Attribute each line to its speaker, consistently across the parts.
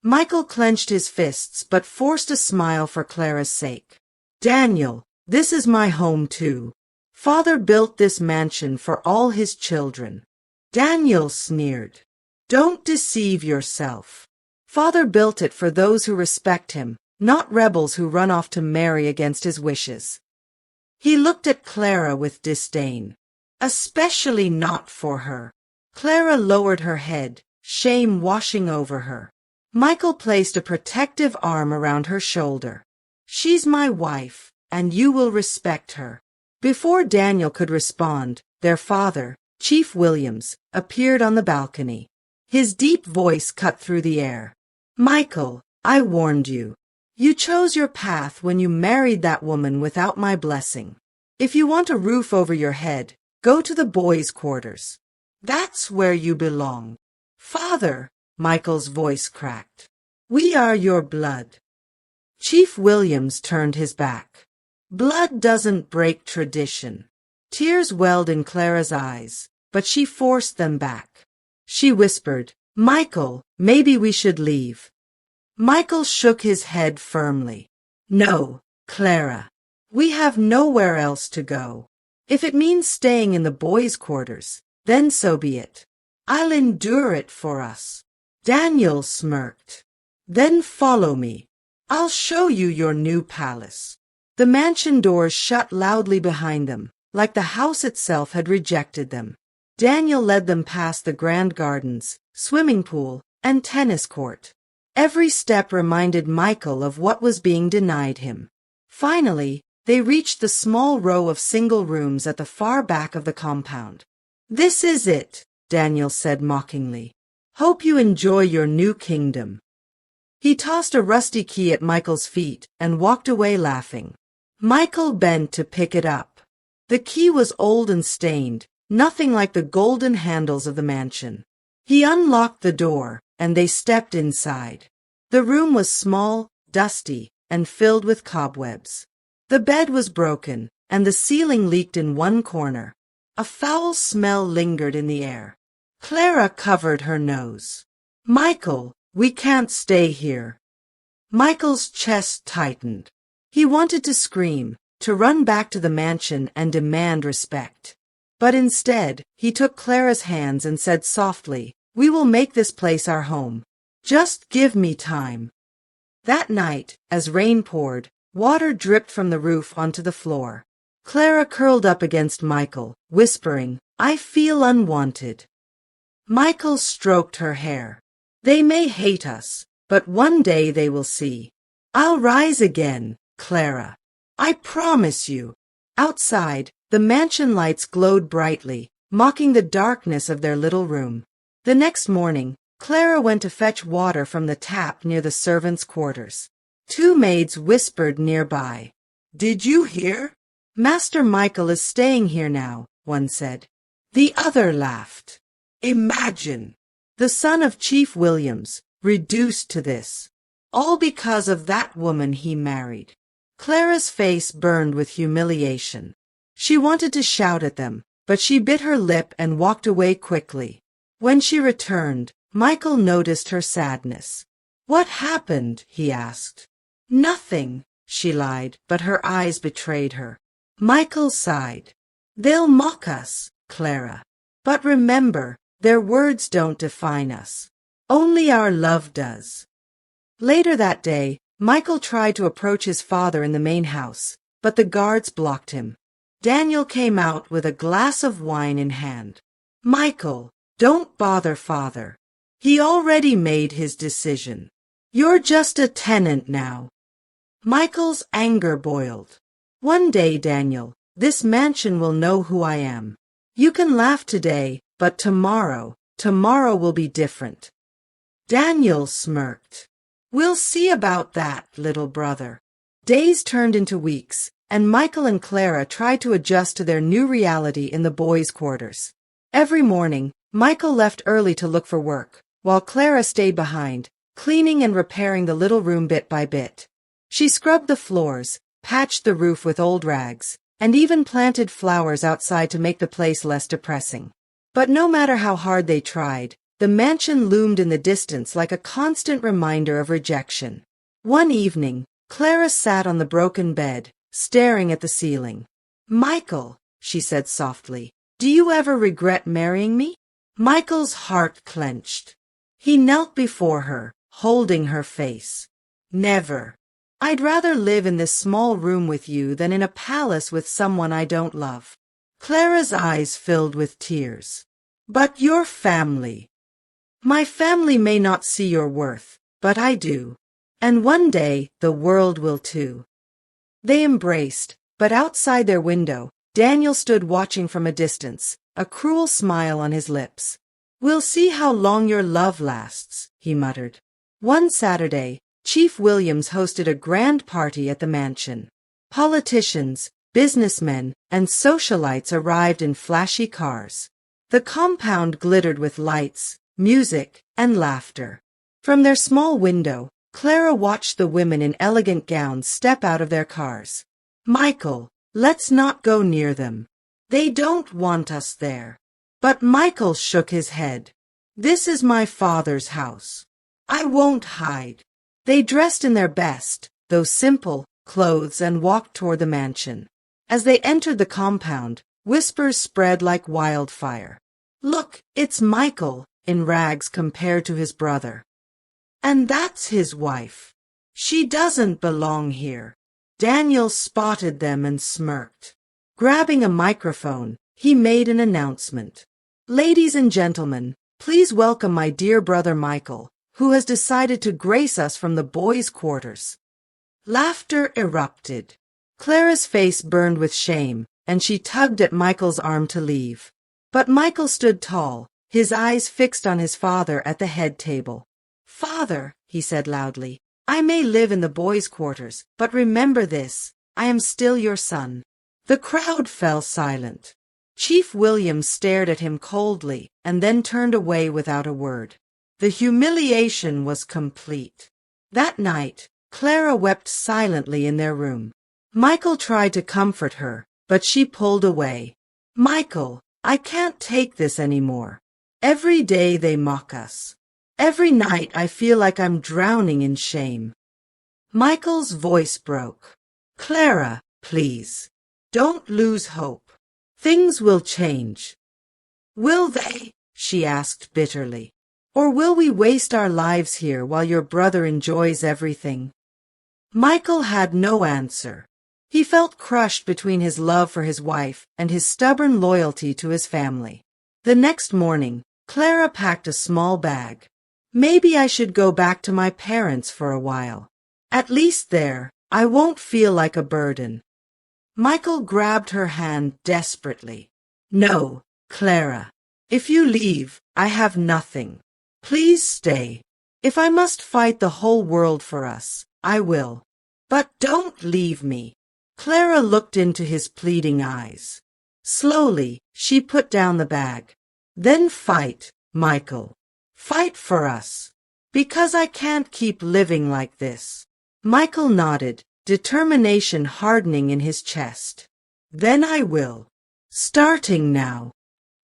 Speaker 1: Michael clenched his fists but forced a smile for Clara's sake. Daniel, this is my home too. Father built this mansion for all his children. Daniel sneered. Don't deceive yourself. Father built it for those who respect him, not rebels who run off to marry against his wishes. He looked at Clara with disdain. Especially not for her. Clara lowered her head, shame washing over her. Michael placed a protective arm around her shoulder. She's my wife, and you will respect her. Before Daniel could respond, their father, Chief Williams, appeared on the balcony. His deep voice cut through the air. Michael, I warned you. You chose your path when you married that woman without my blessing. If you want a roof over your head, go to the boys' quarters. That's where you belong. Father, Michael's voice cracked. We are your blood. Chief Williams turned his back. Blood doesn't break tradition. Tears welled in Clara's eyes, but she forced them back. She whispered, Michael, maybe we should leave. Michael shook his head firmly. No, Clara. We have nowhere else to go. If it means staying in the boys' quarters, then so be it. I'll endure it for us. Daniel smirked. Then follow me. I'll show you your new palace. The mansion doors shut loudly behind them, like the house itself had rejected them. Daniel led them past the grand gardens, swimming pool, and tennis court. Every step reminded Michael of what was being denied him. Finally, they reached the small row of single rooms at the far back of the compound. This is it, Daniel said mockingly. Hope you enjoy your new kingdom. He tossed a rusty key at Michael's feet and walked away laughing. Michael bent to pick it up. The key was old and stained, nothing like the golden handles of the mansion. He unlocked the door, and they stepped inside. The room was small, dusty, and filled with cobwebs. The bed was broken, and the ceiling leaked in one corner. A foul smell lingered in the air. Clara covered her nose. Michael, we can't stay here. Michael's chest tightened. He wanted to scream, to run back to the mansion and demand respect. But instead, he took Clara's hands and said softly, We will make this place our home. Just give me time. That night, as rain poured, water dripped from the roof onto the floor. Clara curled up against Michael, whispering, I feel unwanted. Michael stroked her hair. They may hate us, but one day they will see. I'll rise again, Clara. I promise you. Outside, the mansion lights glowed brightly, mocking the darkness of their little room. The next morning, Clara went to fetch water from the tap near the servants' quarters. Two maids whispered nearby. Did you hear? Master Michael is staying here now, one said. The other laughed. Imagine! The son of Chief Williams, reduced to this. All because of that woman he married. Clara's face burned with humiliation. She wanted to shout at them, but she bit her lip and walked away quickly. When she returned, Michael noticed her sadness. What happened? He asked. Nothing, she lied, but her eyes betrayed her. Michael sighed. They'll mock us, Clara. But remember, their words don't define us. Only our love does. Later that day, Michael tried to approach his father in the main house, but the guards blocked him. Daniel came out with a glass of wine in hand. Michael, don't bother father. He already made his decision. You're just a tenant now. Michael's anger boiled. One day, Daniel, this mansion will know who I am. You can laugh today, but tomorrow will be different. Daniel smirked. We'll see about that, little brother. Days turned into weeks, and Michael and Clara tried to adjust to their new reality in the boys' quarters. Every morning, Michael left early to look for work, while Clara stayed behind, cleaning and repairing the little room bit by bit. She scrubbed the floors, patched the roof with old rags, and even planted flowers outside to make the place less depressing. But no matter how hard they tried, The mansion loomed in the distance like a constant reminder of rejection. One evening, Clara sat on the broken bed, staring at the ceiling. "Michael," she said softly, "do you ever regret marrying me?" Michael's heart clenched. He knelt before her, holding her face. "Never. I'd rather live in this small room with you than in a palace with someone I don't love." Clara's eyes filled with tears. "But your family." "My family may not see your worth, but I do. And one day the world will too." They embraced, but outside their window, Daniel stood watching from a distance, a cruel smile on his lips. "We'll see how long your love lasts," he muttered. One Saturday, Chief Williams hosted a grand party at the mansion. Politicians, businessmen, and socialites arrived in flashy cars. The compound glittered with lights, music, and laughter. From their small window, Clara watched the women in elegant gowns step out of their cars. "Michael, let's not go near them. They don't want us there." But Michael shook his head. "This is my father's house. I won't hide." They dressed in their best, though simple, clothes and walked toward the mansion. As they entered the compound, whispers spread like wildfire. "Look, it's Michael, in rags compared to his brother. And that's his wife. She doesn't belong here." Daniel spotted them and smirked. Grabbing a microphone, he made an announcement. "Ladies and gentlemen, please welcome my dear brother Michael, who has decided to grace us from the boys' quarters." Laughter erupted. Clara's face burned with shame, and she tugged at Michael's arm to leave. But Michael stood tall, his eyes fixed on his father at the head table. "Father," he said loudly, "I may live in the boys' quarters, but remember this, I am still your son." The crowd fell silent. Chief Williams stared at him coldly and then turned away without a word. The humiliation was complete. That night, Clara wept silently in their room. Michael tried to comfort her, but she pulled away. "Michael, I can't take this anymore. Every day they mock us. Every night I feel like I'm drowning in shame." Michael's voice broke. "Clara, please, don't lose hope. Things will change." "Will they?" she asked bitterly. "Or will we waste our lives here while your brother enjoys everything?" Michael had no answer. He felt crushed between his love for his wife and his stubborn loyalty to his family. The next morning, Clara packed a small bag. "Maybe I should go back to my parents for a while. At least there, I won't feel like a burden." Michael grabbed her hand desperately. "No, Clara. If you leave, I have nothing. Please stay. If I must fight the whole world for us, I will. But don't leave me." Clara looked into his pleading eyes. Slowly, she put down the bag. "Then fight, Michael. Fight for us. Because I can't keep living like this." Michael nodded, determination hardening in his chest. "Then I will. Starting now."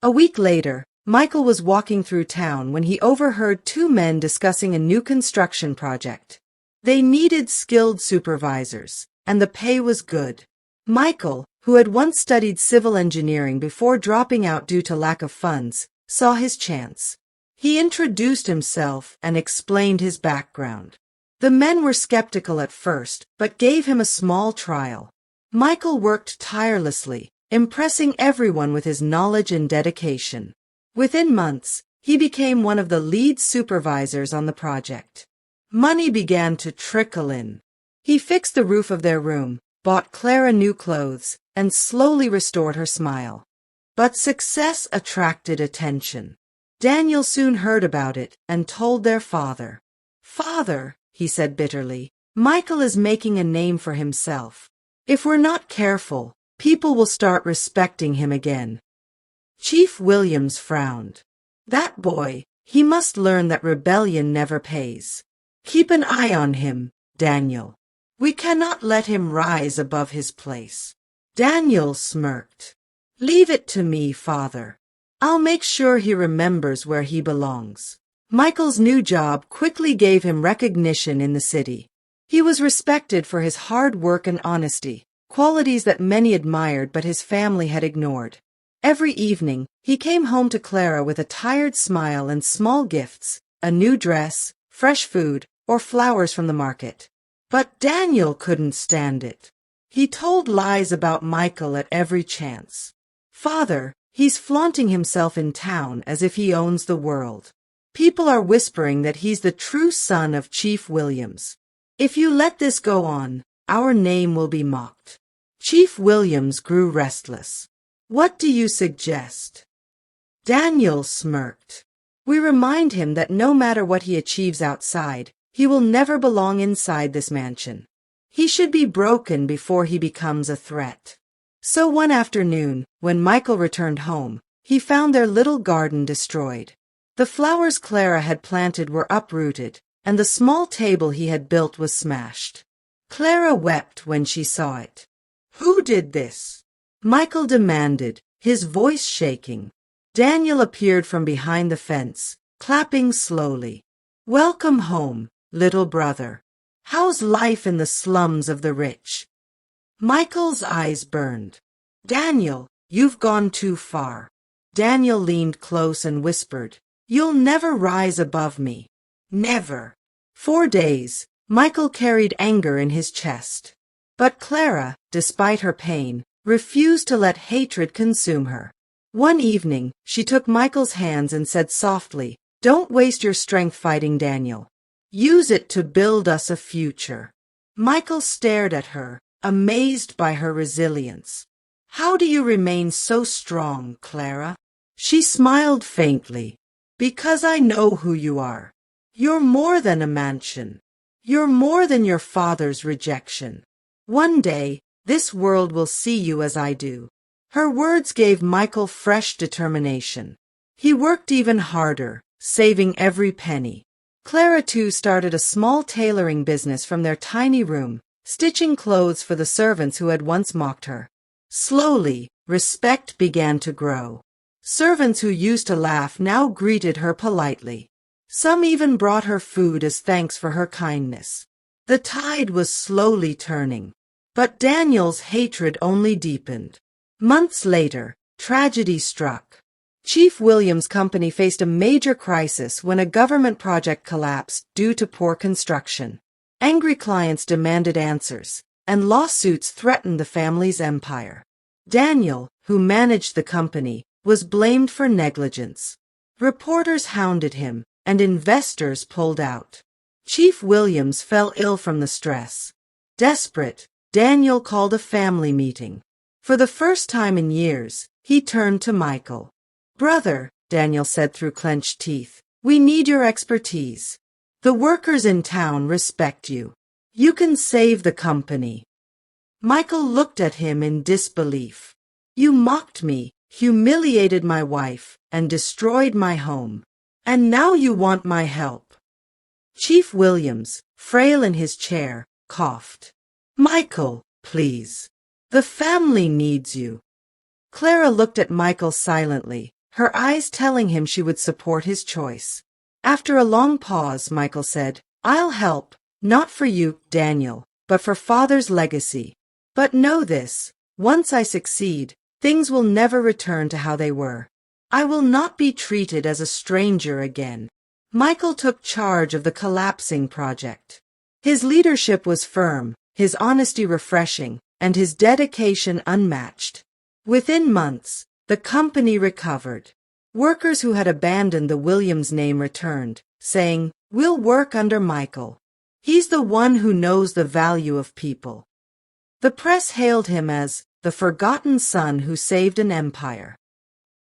Speaker 1: A week later, Michael was walking through town when he overheard two men discussing a new construction project. They needed skilled supervisors, and the pay was good. Michael, who had once studied civil engineering before dropping out due to lack of funds, saw his chance. He introduced himself and explained his background. The men were skeptical at first, but gave him a small trial. Michael worked tirelessly, impressing everyone with his knowledge and dedication. Within months, he became one of the lead supervisors on the project. Money began to trickle in. He fixed the roof of their room, bought Clara new clothes, and slowly restored her smile. But success attracted attention. Daniel soon heard about it and told their father. "Father," he said bitterly, "Michael is making a name for himself. If we're not careful, people will start respecting him again." Chief Williams frowned. "That boy, he must learn that rebellion never pays. Keep an eye on him, Daniel. We cannot let him rise above his place." Daniel smirked. "Leave it to me, father. I'll make sure he remembers where he belongs. Michael's new job quickly gave him recognition in the city. He was respected for his hard work and honesty, qualities that many admired but his family had ignored. Every evening, he came home to Clara with a tired smile and small gifts, a new dress, fresh food, or flowers from the market. But Daniel couldn't stand it. He told lies about Michael at every chance. "Father, he's flaunting himself in town as if he owns the world. People are whispering that he's the true son of Chief Williams. If you let this go on, our name will be mocked." Chief Williams grew restless. "What do you suggest?" Daniel smirked. "We remind him that no matter what he achieves outside, he will never belong inside this mansion. He should be broken before he becomes a threat." So one afternoon, when Michael returned home, he found their little garden destroyed. The flowers Clara had planted were uprooted, and the small table he had built was smashed. Clara wept when she saw it. "Who did this?" Michael demanded, his voice shaking. Daniel appeared from behind the fence, clapping slowly. "Welcome home, little brother. How's life in the slums of the rich?" Michael's eyes burned. "Daniel, you've gone too far." Daniel leaned close and whispered, "You'll never rise above me. Never." For days, Michael carried anger in his chest. But Clara, despite her pain, refused to let hatred consume her. One evening, she took Michael's hands and said softly, "Don't waste your strength fighting Daniel. Use it to build us a future." Michael stared at her, amazed by her resilience. "How do you remain so strong, Clara?" She smiled faintly. "Because I know who you are. You're more than a mansion. You're more than your father's rejection. One day, this world will see you as I do." Her words gave Michael fresh determination. He worked even harder, saving every penny. Clara too started a small tailoring business from their tiny room, stitching clothes for the servants who had once mocked her. Slowly, respect began to grow. Servants who used to laugh now greeted her politely. Some even brought her food as thanks for her kindness. The tide was slowly turning. But Daniel's hatred only deepened. Months later, tragedy struck. Chief Williams' company faced a major crisis when a government project collapsed due to poor construction. Angry clients demanded answers, and lawsuits threatened the family's empire. Daniel, who managed the company, was blamed for negligence. Reporters hounded him, and investors pulled out. Chief Williams fell ill from the stress. Desperate, Daniel called a family meeting. For the first time in years, he turned to Michael. "Brother," Daniel said through clenched teeth, "we need your expertise. The workers in town respect you. You can save the company." Michael looked at him in disbelief. "You mocked me, humiliated my wife, and destroyed my home. And now you want my help." Chief Williams, frail in his chair, coughed. "Michael, please. The family needs you." Clara looked at Michael silently, her eyes telling him she would support his choice. After a long pause, Michael said, "I'll help, not for you, Daniel, but for Father's legacy. But know this, once I succeed, things will never return to how they were. I will not be treated as a stranger again." Michael took charge of the collapsing project. His leadership was firm, his honesty refreshing, and his dedication unmatched. Within months, the company recovered. Workers who had abandoned the Williams name returned, saying, "We'll work under Michael. He's the one who knows the value of people." The press hailed him as the forgotten son who saved an empire.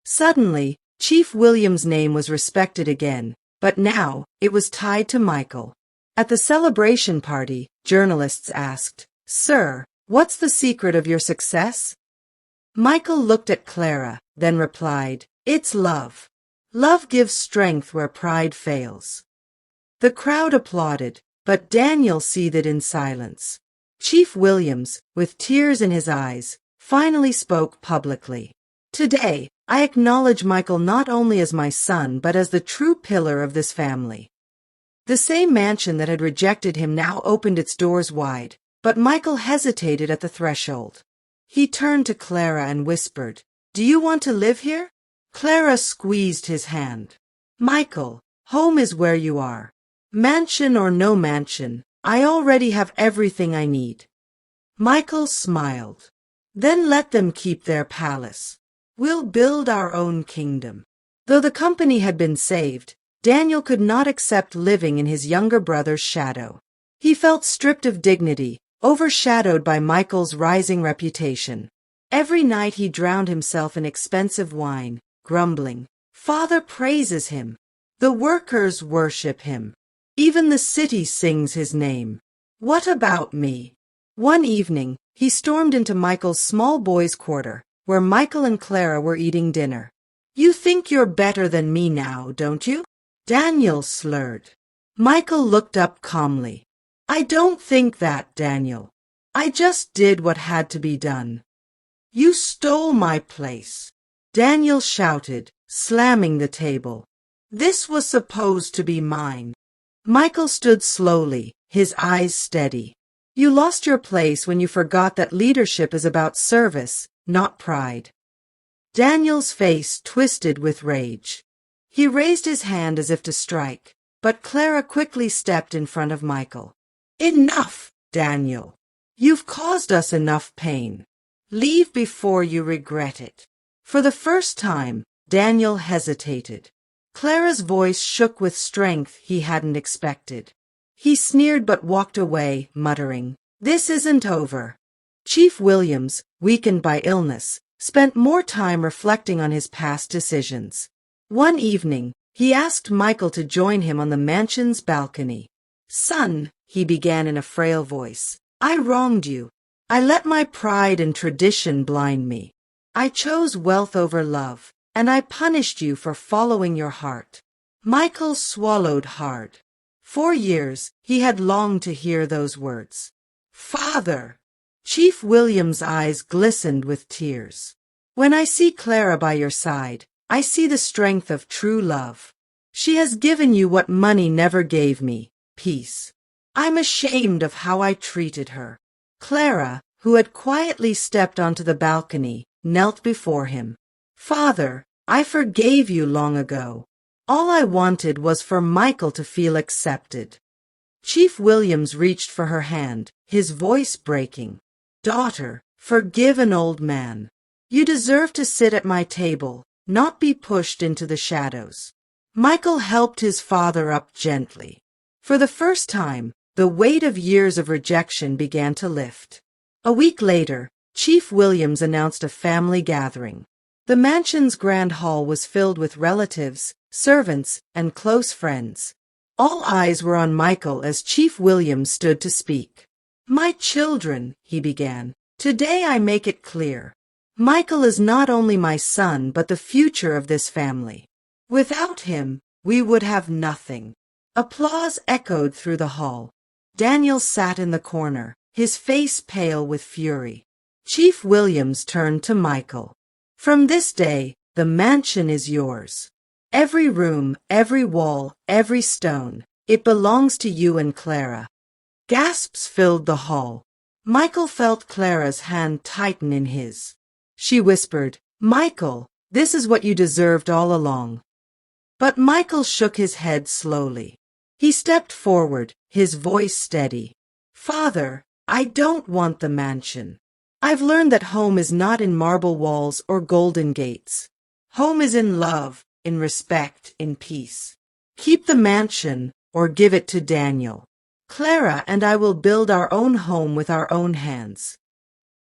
Speaker 1: Suddenly, Chief Williams' name was respected again, but now it was tied to Michael. At the celebration party, journalists asked, "Sir, what's the secret of your success?" Michael looked at Clara, then replied, "It's love. Love gives strength where pride fails." The crowd applauded, but Daniel seethed in silence. Chief Williams, with tears in his eyes, finally spoke publicly. "Today, I acknowledge Michael not only as my son but as the true pillar of this family." The same mansion that had rejected him now opened its doors wide, but Michael hesitated at the threshold. He turned to Clara and whispered, "Do you want to live here?" Clara squeezed his hand. "Michael, home is where you are. Mansion or no mansion, I already have everything I need." Michael smiled. "Then let them keep their palace. We'll build our own kingdom." Though the company had been saved, Daniel could not accept living in his younger brother's shadow. He felt stripped of dignity, overshadowed by Michael's rising reputation. Every night he drowned himself in expensive wine, grumbling, "Father praises him. The workers worship him. Even the city sings his name. What about me?" One evening, he stormed into Michael's small boys' quarter, where Michael and Clara were eating dinner. "You think you're better than me now, don't you?" Daniel slurred. Michael looked up calmly. "I don't think that, Daniel. I just did what had to be done." "You stole my place," Daniel shouted, slamming the table. "This was supposed to be mine." Michael stood slowly, his eyes steady. "You lost your place when you forgot that leadership is about service, not pride." Daniel's face twisted with rage. He raised his hand as if to strike, but Clara quickly stepped in front of Michael. "Enough, Daniel. You've caused us enough pain. Leave before you regret it." For the first time, Daniel hesitated. Clara's voice shook with strength he hadn't expected. He sneered but walked away, muttering, "This isn't over." Chief Williams, weakened by illness, spent more time reflecting on his past decisions. One evening, he asked Michael to join him on the mansion's balcony. "Son," he began in a frail voice, "I wronged you. I let my pride and tradition blind me. I chose wealth over love, and I punished you for following your heart." Michael swallowed hard. For years, he had longed to hear those words. "Father!" Chief William's eyes glistened with tears. "When I see Clara by your side, I see the strength of true love. She has given you what money never gave me, peace. I'm ashamed of how I treated her." Clara, who had quietly stepped onto the balcony, knelt before him. "Father, I forgave you long ago. All I wanted was for Michael to feel accepted." Chief Williams reached for her hand, his voice breaking. "Daughter, forgive an old man. You deserve to sit at my table, not be pushed into the shadows." Michael helped his father up gently. For the first time, the weight of years of rejection began to lift. A week later, Chief Williams announced a family gathering. The mansion's grand hall was filled with relatives, servants, and close friends. All eyes were on Michael as Chief Williams stood to speak. "My children," he began, "today I make it clear. Michael is not only my son but the future of this family. Without him, we would have nothing." Applause echoed through the hall. Daniel sat in the corner, his face pale with fury. Chief Williams turned to Michael. "From this day, the mansion is yours. Every room, every wall, every stone, it belongs to you and Clara." Gasps filled the hall. Michael felt Clara's hand tighten in his. She whispered, "Michael, this is what you deserved all along." But Michael shook his head slowly. He stepped forward, his voice steady. "Father, I don't want the mansion. I've learned that home is not in marble walls or golden gates. Home is in love, in respect, in peace. Keep the mansion or give it to Daniel. Clara and I will build our own home with our own hands."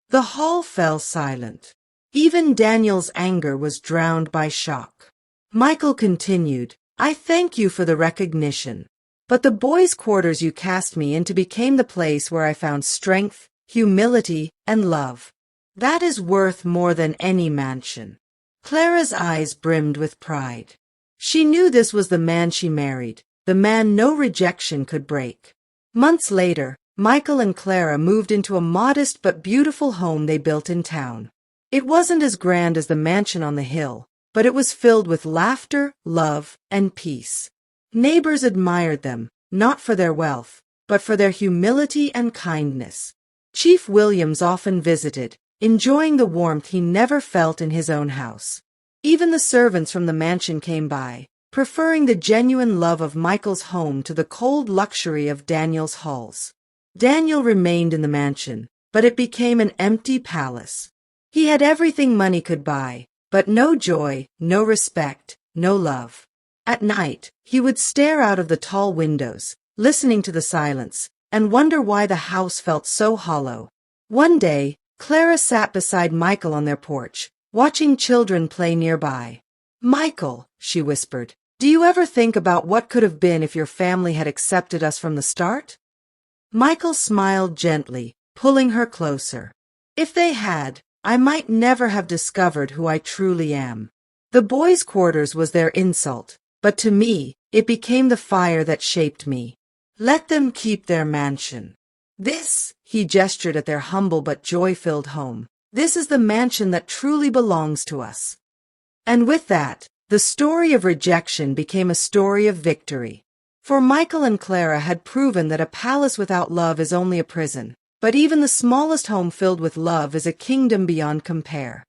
Speaker 1: The hall fell silent. Even Daniel's anger was drowned by shock. Michael continued, "I thank you for the recognition, but the boys' quarters you cast me into became the place where I found strength, humility, and love. That is worth more than any mansion." Clara's eyes brimmed with pride. She knew this was the man she married, the man no rejection could break. Months later, Michael and Clara moved into a modest but beautiful home they built in town. It wasn't as grand as the mansion on the hill, but it was filled with laughter, love, and peace. Neighbors admired them, not for their wealth, but for their humility and kindness. Chief Williams often visited, enjoying the warmth he never felt in his own house. Even the servants from the mansion came by, preferring the genuine love of Michael's home to the cold luxury of Daniel's halls. Daniel remained in the mansion, but it became an empty palace. He had everything money could buy, but no joy, no respect, no love. At night, he would stare out of the tall windows, listening to the silence, and wonder why the house felt so hollow. One day, Clara sat beside Michael on their porch, watching children play nearby. "Michael," she whispered, "do you ever think about what could have been if your family had accepted us from the start?" Michael smiled gently, pulling her closer. "If they had, I might never have discovered who I truly am. The boys' quarters was their insult, but to me, it became the fire that shaped me. Let them keep their mansion. This," he gestured at their humble but joy-filled home, "this is the mansion that truly belongs to us." And with that, the story of rejection became a story of victory. For Michael and Clara had proven that a palace without love is only a prison, but even the smallest home filled with love is a kingdom beyond compare.